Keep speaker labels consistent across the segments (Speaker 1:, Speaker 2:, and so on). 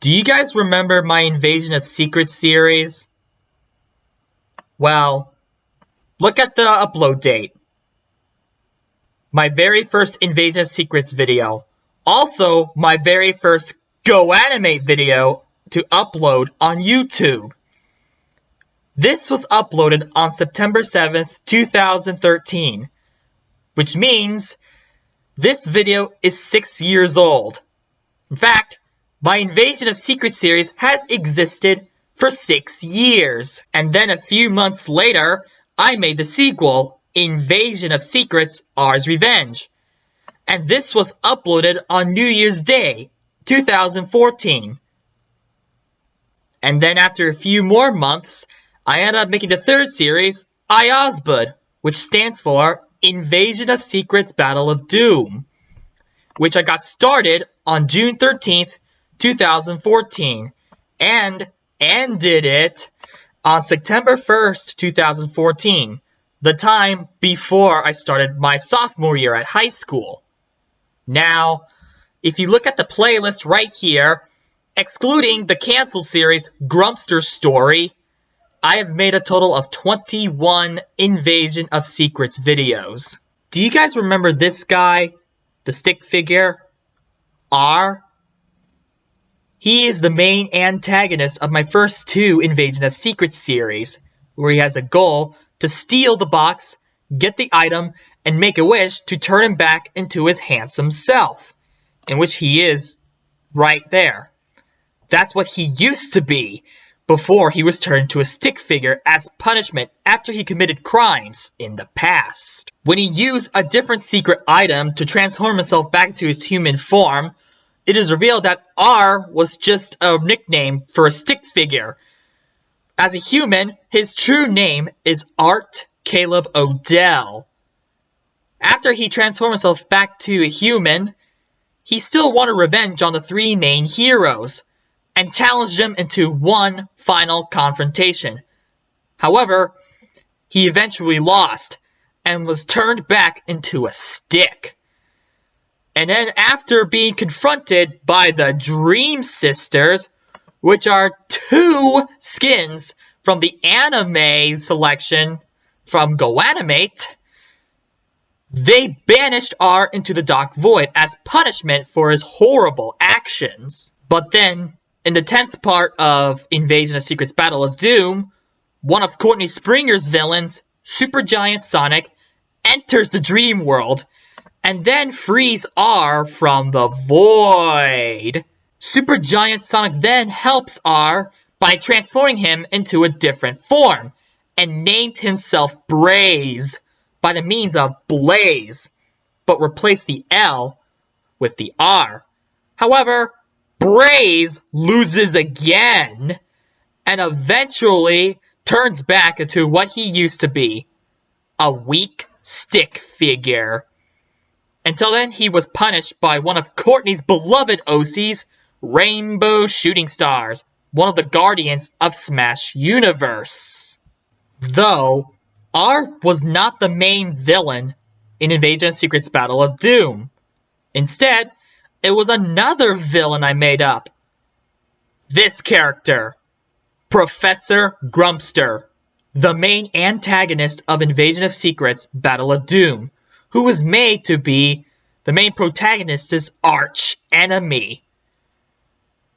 Speaker 1: Do you guys remember my Invasion of Secrets series? Well, look at the upload date. My very first Invasion of Secrets video. Also, my very first GoAnimate video to upload on YouTube. This was uploaded on September 7th, 2013. Which means this video is 6 years old. In fact, my Invasion of Secrets series has existed for 6 years. And then a few months later, I made the sequel, Invasion of Secrets, R's Revenge. And this was uploaded on New Year's Day, 2014. And then after a few more months, I ended up making the third series, IOSBOD, which stands for Invasion of Secrets Battle of Doom, which I got started on June 13th, 2014, and ended it on September 1st, 2014, the time before I started my sophomore year at high school. Now, if you look at the playlist right here, excluding the canceled series Grumpster story, I have made a total of 21 Invasion of Secrets videos. Do you guys remember this guy, the stick figure, R? He is the main antagonist of my first two Invasion of Secrets series, where he has a goal to steal the box, get the item, and make a wish to turn him back into his handsome self, in which he is right there. That's what he used to be before he was turned into a stick figure as punishment after he committed crimes in the past. When he used a different secret item to transform himself back into his human form, it is revealed that R was just a nickname for a stick figure. As a human, his true name is Art Caleb Odell. After he transformed himself back to a human, he still wanted revenge on the three main heroes, and challenged them into one final confrontation. However, he eventually lost, and was turned back into a stick. And then after being confronted by the Dream Sisters, which are two skins from the anime selection from GoAnimate, they banished R into the Dark Void as punishment for his horrible actions. But then, in the 10th part of Invasion of Secrets Battle of Doom, one of Courtney Springer's villains, Supergiant Sonic, enters the dream world, and then frees R from the Void. Supergiant Sonic then helps R by transforming him into a different form, and named himself Blaze by the means of Blaze, but replaced the L with the R. However, Blaze loses again, and eventually turns back into what he used to be, a weak stick figure. Until then, he was punished by one of Courtney's beloved OCs, Rainbow Shooting Stars, one of the guardians of Smash Universe. Though, R was not the main villain in Invasion of Secrets Battle of Doom. Instead, it was another villain I made up. This character, Professor Grumpster, the main antagonist of Invasion of Secrets Battle of Doom, who was made to be the main protagonist's archenemy.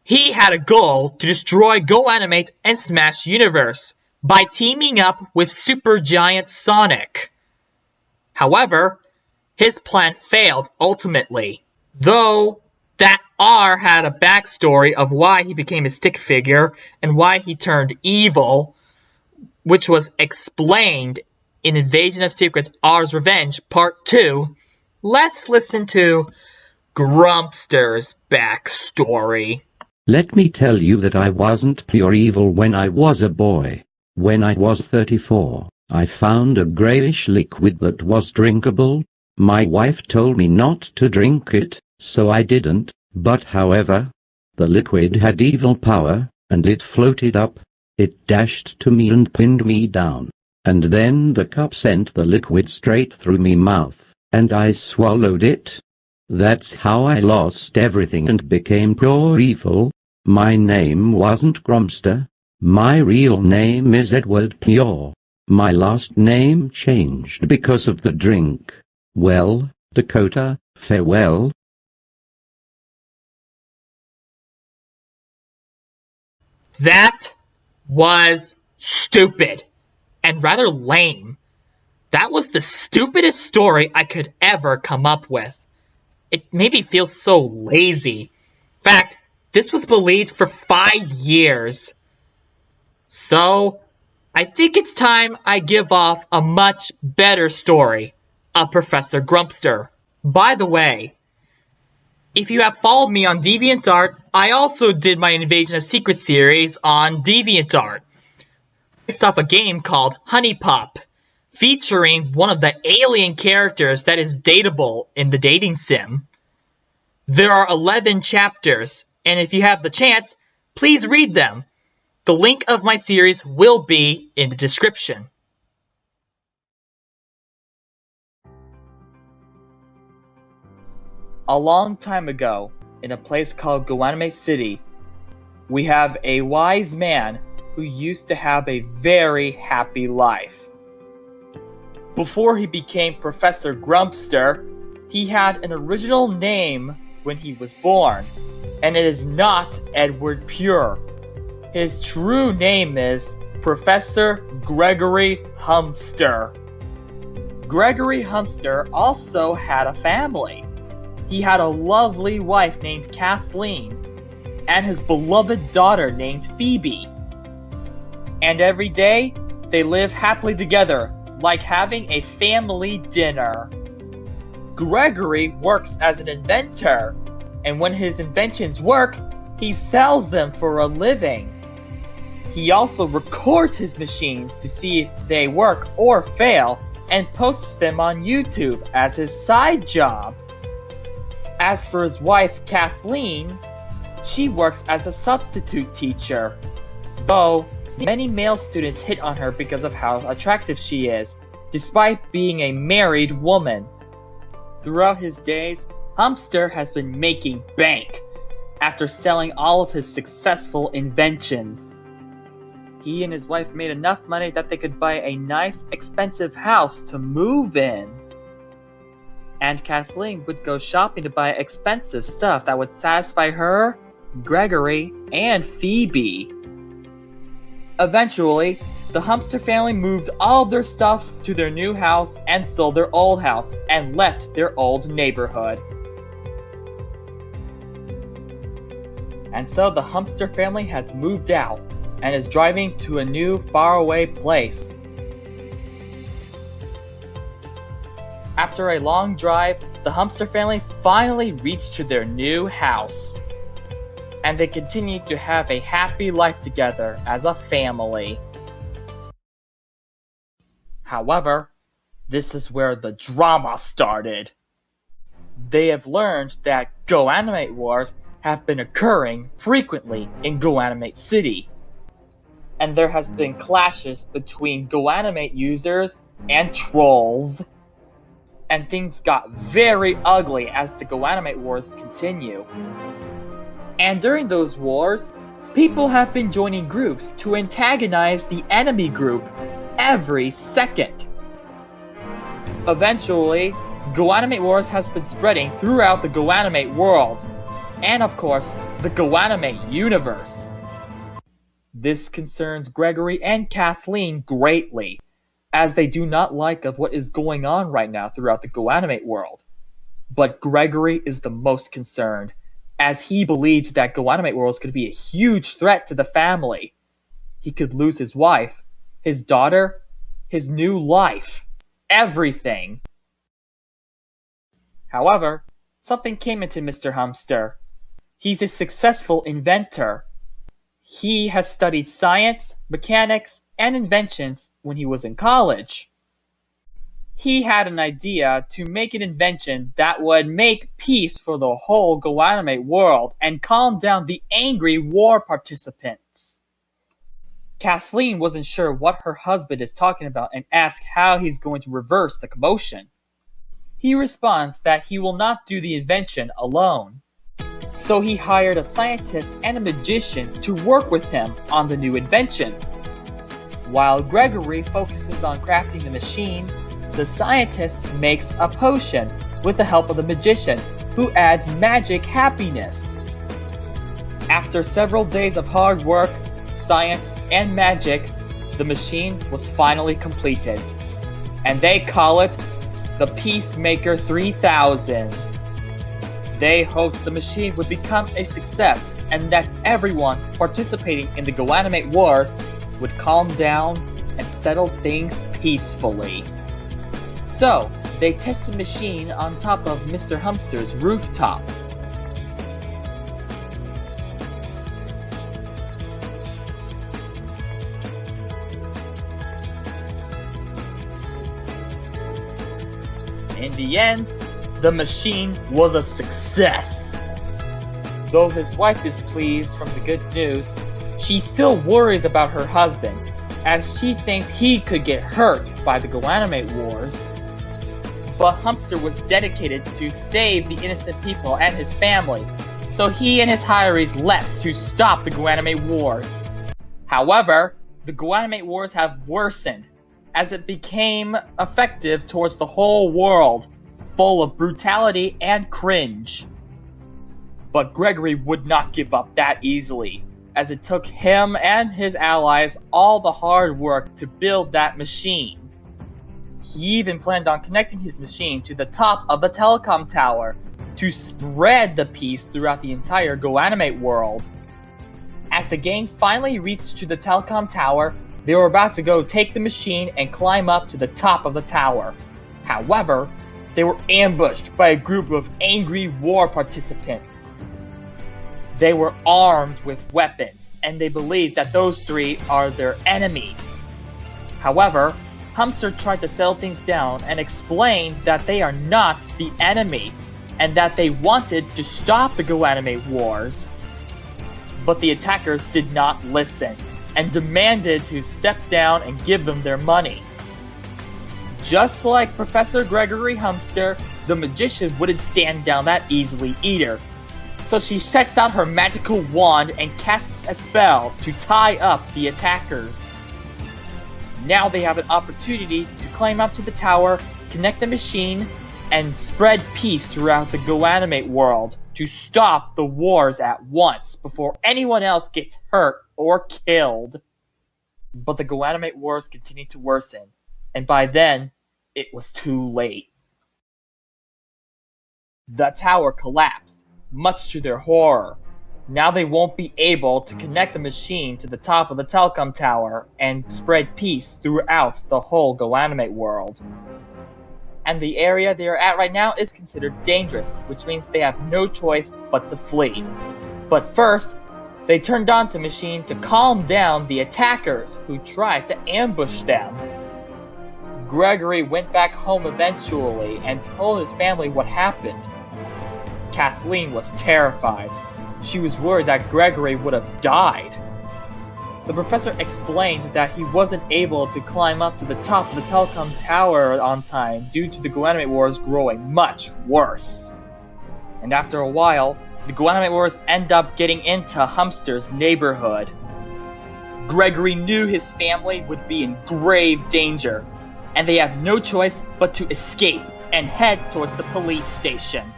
Speaker 1: He had a goal to destroy GoAnimate and Smash Universe by teaming up with Supergiant Sonic. However, his plan failed ultimately. Though that R had a backstory of why he became a stick figure and why he turned evil, which was explained in Invasion of Secrets R's Revenge Part 2, let's listen to Grumpster's backstory.
Speaker 2: Let me tell you that I wasn't pure evil when I was a boy. When I was 34, I found a greyish liquid that was drinkable. My wife told me not to drink it, so I didn't, but however, the liquid had evil power, and it floated up. It dashed to me and pinned me down, and then the cup sent the liquid straight through me mouth, and I swallowed it. That's how I lost everything and became pure evil. My name wasn't Grumster. My real name is Edward Pure. My last name changed because of the drink. Well, Dakota, farewell.
Speaker 1: That was stupid and rather lame. That was the stupidest story I could ever come up with. It made me feel so lazy. In fact, this was believed for 5 years. So, I think it's time I give off a much better story of Professor Grumpster. By the way, if you have followed me on DeviantArt, I also did my Invasion of Secrets series on DeviantArt, based off a game called Honey Pop, featuring one of the alien characters that is dateable in the dating sim. There are 11 chapters, and if you have the chance, please read them. The link of my series will be in the description. A long time ago, in a place called GoAnimate City, we have a wise man who used to have a very happy life. Before he became Professor Grumpster, he had an original name when he was born, and it is not Edward Pure. His true name is Professor Gregory Humster. Gregory Humster also had a family. He had a lovely wife named Kathleen, and his beloved daughter named Phoebe. And every day, they live happily together, like having a family dinner. Gregory works as an inventor, and when his inventions work, he sells them for a living. He also records his machines to see if they work or fail, and posts them on YouTube as his side job. As for his wife, Kathleen, she works as a substitute teacher, though many male students hit on her because of how attractive she is, despite being a married woman. Throughout his days, Humster has been making bank after selling all of his successful inventions. He and his wife made enough money that they could buy a nice, expensive house to move in. And Kathleen would go shopping to buy expensive stuff that would satisfy her, Gregory, and Phoebe. Eventually, the Humster family moved all of their stuff to their new house and sold their old house and left their old neighborhood. And so the Humster family has moved out and is driving to a new faraway place. After a long drive, the Humster family finally reached to their new house. And they continued to have a happy life together as a family. However, this is where the drama started. They have learned that GoAnimate wars have been occurring frequently in GoAnimate City. And there has been clashes between GoAnimate users and trolls. And things got very ugly as the GoAnimate wars continue. And during those wars, people have been joining groups to antagonize the enemy group every second. Eventually, GoAnimate wars has been spreading throughout the GoAnimate world, and of course, the GoAnimate universe. This concerns Gregory and Kathleen greatly, as they do not like of what is going on right now throughout the GoAnimate world. But Gregory is the most concerned, as he believed that GoAnimate world is going to be a huge threat to the family. He could lose his wife, his daughter, his new life, everything. However, something came into Mr. Humster. He's a successful inventor. He has studied science, mechanics, and inventions when he was in college. He had an idea to make an invention that would make peace for the whole GoAnimate world and calm down the angry war participants. Kathleen wasn't sure what her husband is talking about and asks how he's going to reverse the commotion. He responds that he will not do the invention alone. So he hired a scientist and a magician to work with him on the new invention. While Gregory focuses on crafting the machine, the scientist makes a potion with the help of the magician, who adds magic happiness. After several days of hard work, science, and magic, the machine was finally completed. And they call it the Peacemaker 3000. They hoped the machine would become a success and that everyone participating in the GoAnimate wars would calm down and settle things peacefully. So, they tested the machine on top of Mr. Grumpster's rooftop. In the end, the machine was a success. Though his wife is pleased from the good news, she still worries about her husband, as she thinks he could get hurt by the GoAnimate wars. But Grumpster was dedicated to save the innocent people and his family, so he and his hirees left to stop the GoAnimate wars. However, the GoAnimate wars have worsened, as it became effective towards the whole world, full of brutality and cringe. But Gregory would not give up that easily, as it took him and his allies all the hard work to build that machine. He even planned on connecting his machine to the top of a telecom tower to spread the peace throughout the entire GoAnimate world. As the gang finally reached to the telecom tower, they were about to go take the machine and climb up to the top of the tower. However, they were ambushed by a group of angry war participants. They were armed with weapons, and they believed that those three are their enemies. However, Grumpster tried to settle things down and explained that they are not the enemy, and that they wanted to stop the GoAnimate wars. But the attackers did not listen, and demanded to step down and give them their money. Just like Professor Gregory Grumpster, the magician wouldn't stand down that easily either. So she sets out her magical wand and casts a spell to tie up the attackers. Now they have an opportunity to climb up to the tower, connect the machine, and spread peace throughout the GoAnimate world to stop the wars at once before anyone else gets hurt or killed. But the GoAnimate wars continued to worsen, and by then, it was too late. The tower collapsed, much to their horror. Now they won't be able to connect the machine to the top of the telecom tower and spread peace throughout the whole GoAnimate world. And the area they are at right now is considered dangerous, which means they have no choice but to flee. But first, they turned on the machine to calm down the attackers who tried to ambush them. Gregory went back home eventually and told his family what happened. Kathleen was terrified. She was worried that Gregory would have died. The professor explained that he wasn't able to climb up to the top of the telecom tower on time due to the GoAnimate wars growing much worse. And after a while, the GoAnimate wars end up getting into Grumpster's neighborhood. Gregory knew his family would be in grave danger, and they have no choice but to escape and head towards the police station.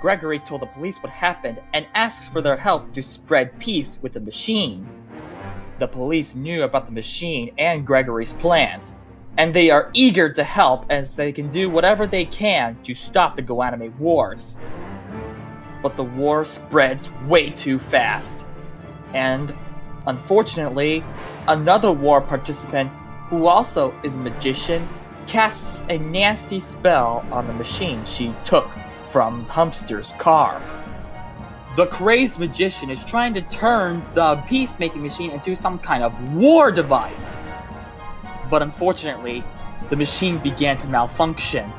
Speaker 1: Gregory told the police what happened and asked for their help to spread peace with the machine. The police knew about the machine and Gregory's plans, and they are eager to help as they can do whatever they can to stop the GoAnimate wars. But the war spreads way too fast, and unfortunately, another war participant, who also is a magician, casts a nasty spell on the machine she took from Grumpster's car. The crazed magician is trying to turn the peacemaking machine into some kind of war device. But unfortunately, the machine began to malfunction.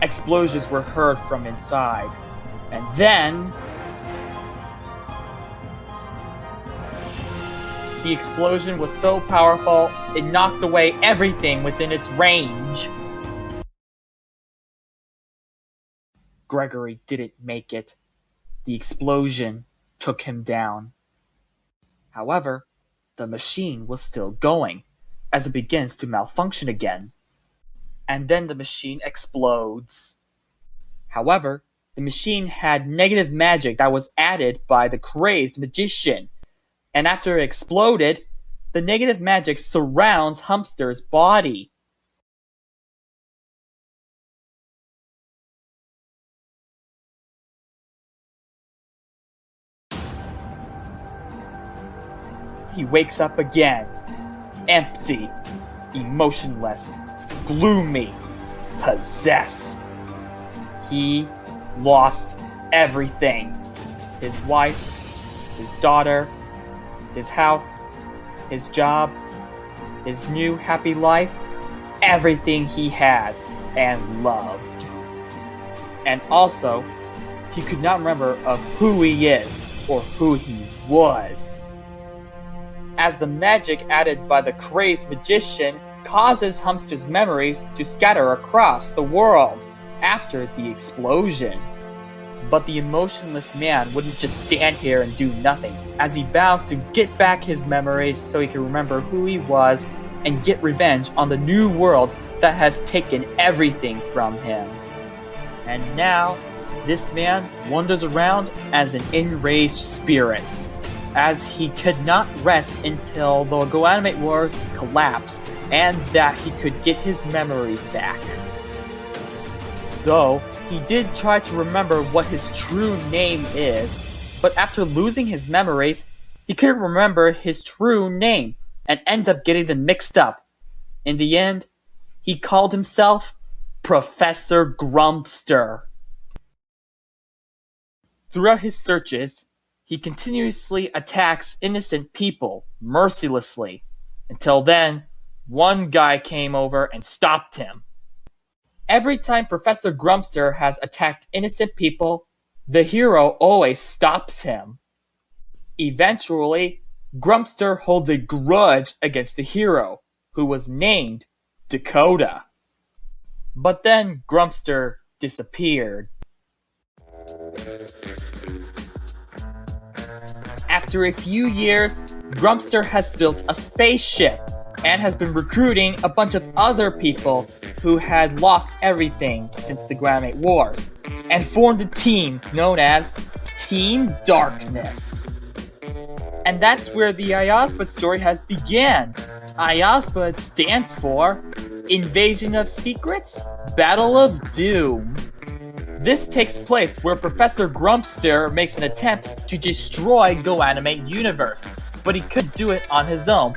Speaker 1: Explosions were heard from inside, and then the explosion was so powerful, it knocked away everything within its range. Gregory didn't make it. The explosion took him down. However, the machine was still going, as it begins to malfunction again. And then the machine explodes. However, the machine had negative magic that was added by the crazed magician, and after it exploded, the negative magic surrounds Grumpster's body. He wakes up again, empty, emotionless, gloomy, possessed. He lost everything. His wife, his daughter, his house, his job, his new happy life, everything he had and loved. And also, he could not remember of who he is or who he was. As the magic added by the crazed magician causes Grumpster's memories to scatter across the world after the explosion. But the emotionless man wouldn't just stand here and do nothing, as he vows to get back his memories so he can remember who he was and get revenge on the new world that has taken everything from him. And now, this man wanders around as an enraged spirit, as he could not rest until the GoAnimate Wars collapsed and that he could get his memories back. Though, he did try to remember what his true name is, but after losing his memories, he couldn't remember his true name and ended up getting them mixed up. In the end, he called himself Professor Grumpster. Throughout his searches, he continuously attacks innocent people mercilessly, until then, one guy came over and stopped him. Every time Professor Grumpster has attacked innocent people, the hero always stops him. Eventually, Grumpster holds a grudge against the hero, who was named Dakota. But then Grumpster disappeared. After a few years, Grumpster has built a spaceship and has been recruiting a bunch of other people who had lost everything since the GoAnimate Wars, and formed a team known as Team Darkness. And that's where the IOSBOD story has begun. IOSBOD stands for Invasion of Secrets, Battle of Doom. This takes place where Professor Grumpster makes an attempt to destroy GoAnimate Universe, but he couldn't do it on his own,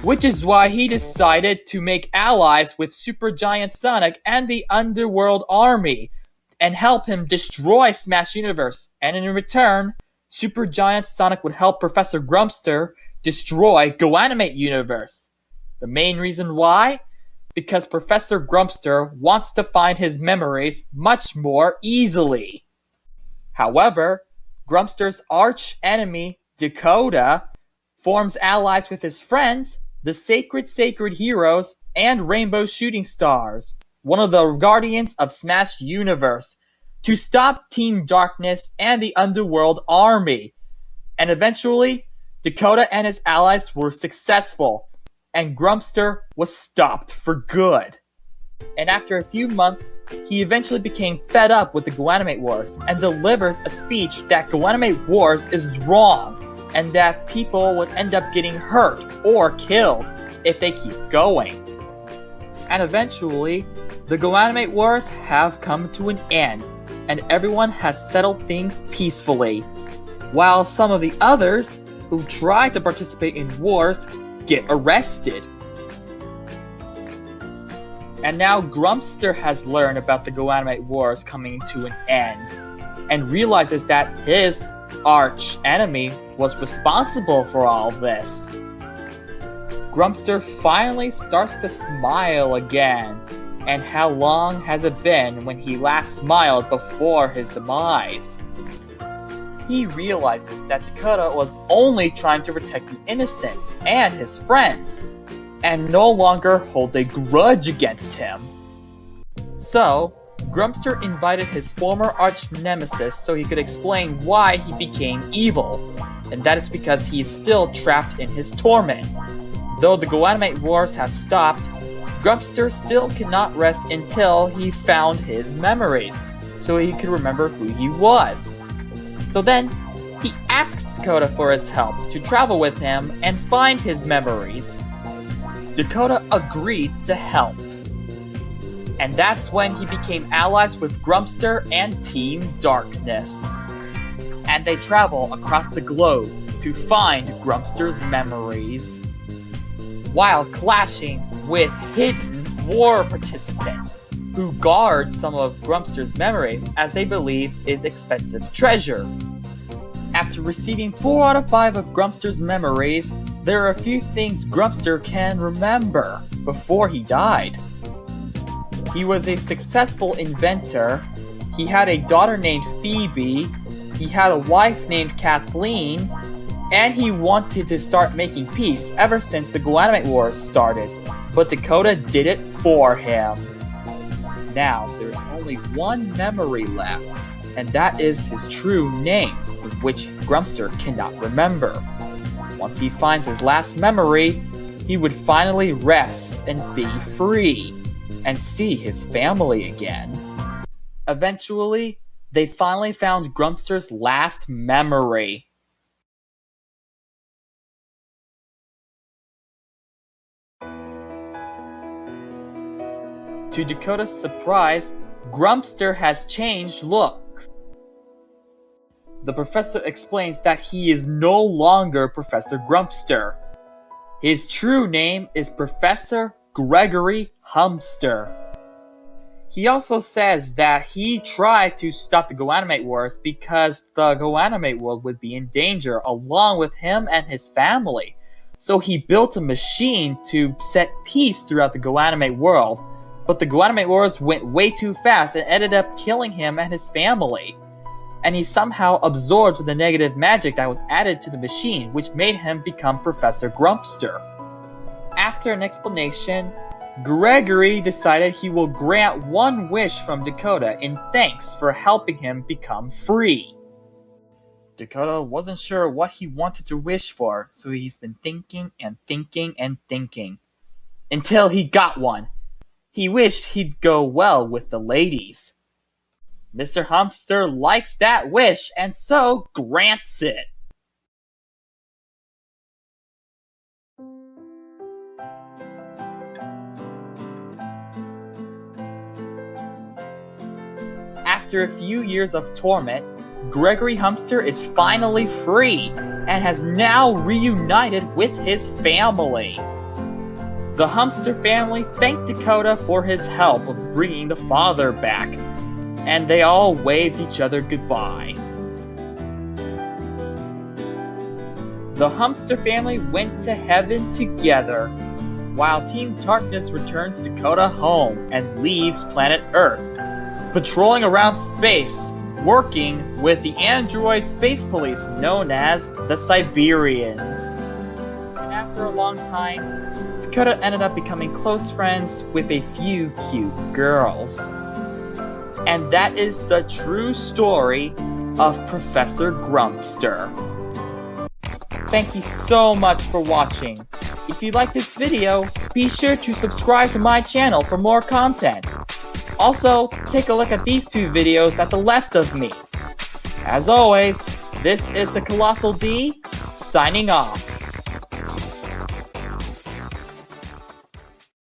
Speaker 1: which is why he decided to make allies with Supergiant Sonic and the Underworld Army, and help him destroy Smash Universe, and in return, Supergiant Sonic would help Professor Grumpster destroy GoAnimate Universe. The main reason why? Because Professor Grumpster wants to find his memories much more easily. However, Grumpster's arch-enemy, Dakota, forms allies with his friends, the Sacred Heroes, and Rainbow Shooting Stars, one of the Guardians of Smash Universe, to stop Team Darkness and the Underworld Army. And eventually, Dakota and his allies were successful, and Grumpster was stopped for good. And after a few months, he eventually became fed up with the GoAnimate Wars and delivers a speech that GoAnimate Wars is wrong, and that people would end up getting hurt or killed if they keep going. And eventually, the GoAnimate Wars have come to an end, and everyone has settled things peacefully, while some of the others who try to participate in wars get arrested. And now Grumpster has learned about the GoAnimate Wars coming to an end, and realizes that his arch enemy was responsible for all this. Grumpster finally starts to smile again, and how long has it been when he last smiled before his demise? He realizes that Dakota was only trying to protect the innocents and his friends, and no longer holds a grudge against him. So,
Speaker 3: Grumster invited his former arch-nemesis so he could explain why he became evil, and that is because he is still trapped in his torment. Though the GoAnimate wars have stopped, Grumpster still cannot rest until he found his memories, so he could remember who he was. So then, he asks Dakota for his help to travel with him and find his memories. Dakota agreed to help. And that's when he became allies with Grumpster and Team Darkness. And they travel across the globe to find Grumpster's memories, while clashing with hidden war participants who guard some of Grumpster's memories as they believe is expensive treasure. After receiving 4 out of 5 of Grumpster's memories, there are a few things Grumpster can remember before he died. He was a successful inventor, he had a daughter named Phoebe, he had a wife named Kathleen, and he wanted to start making peace ever since the GoAnimate Wars started, but Dakota did it for him. Now, there's only one memory left, and that is his true name, which Grumpster cannot remember. Once he finds his last memory, he would finally rest and be free, and see his family again. Eventually, they finally found Grumpster's last memory. To Dakota's surprise, Grumpster has changed looks. The professor explains that he is no longer Professor Grumpster. His true name is Professor Gregory Humster. He also says that he tried to stop the GoAnimate Wars because the GoAnimate world would be in danger along with him and his family. So he built a machine to set peace throughout the GoAnimate world, but the GoAnimate Wars went way too fast and ended up killing him and his family. And he somehow absorbed the negative magic that was added to the machine, which made him become Professor Grumpster. After an explanation, Gregory decided he will grant one wish from Dakota in thanks for helping him become free. Dakota wasn't sure what he wanted to wish for, so he's been thinking and thinking and thinking. Until he got one. He wished he'd go well with the ladies. Mr. Humster likes that wish and so grants it. After a few years of torment, Gregory Humster is finally free and has now reunited with his family. The Humster family thanked Dakota for his help of bringing the father back, and they all waved each other goodbye. The Humster family went to heaven together, while Team Darkness returns Dakota home and leaves planet Earth, patrolling around space, working with the android space police known as the Siberians. And after a long time, Dakota ended up becoming close friends with a few cute girls. And that is the true story of Professor Grumpster. Thank you so much for watching. If you like this video, be sure to subscribe to my channel for more content. Also, take a look at these 2 videos at the left of me. As always, this is the Colossal D, signing off.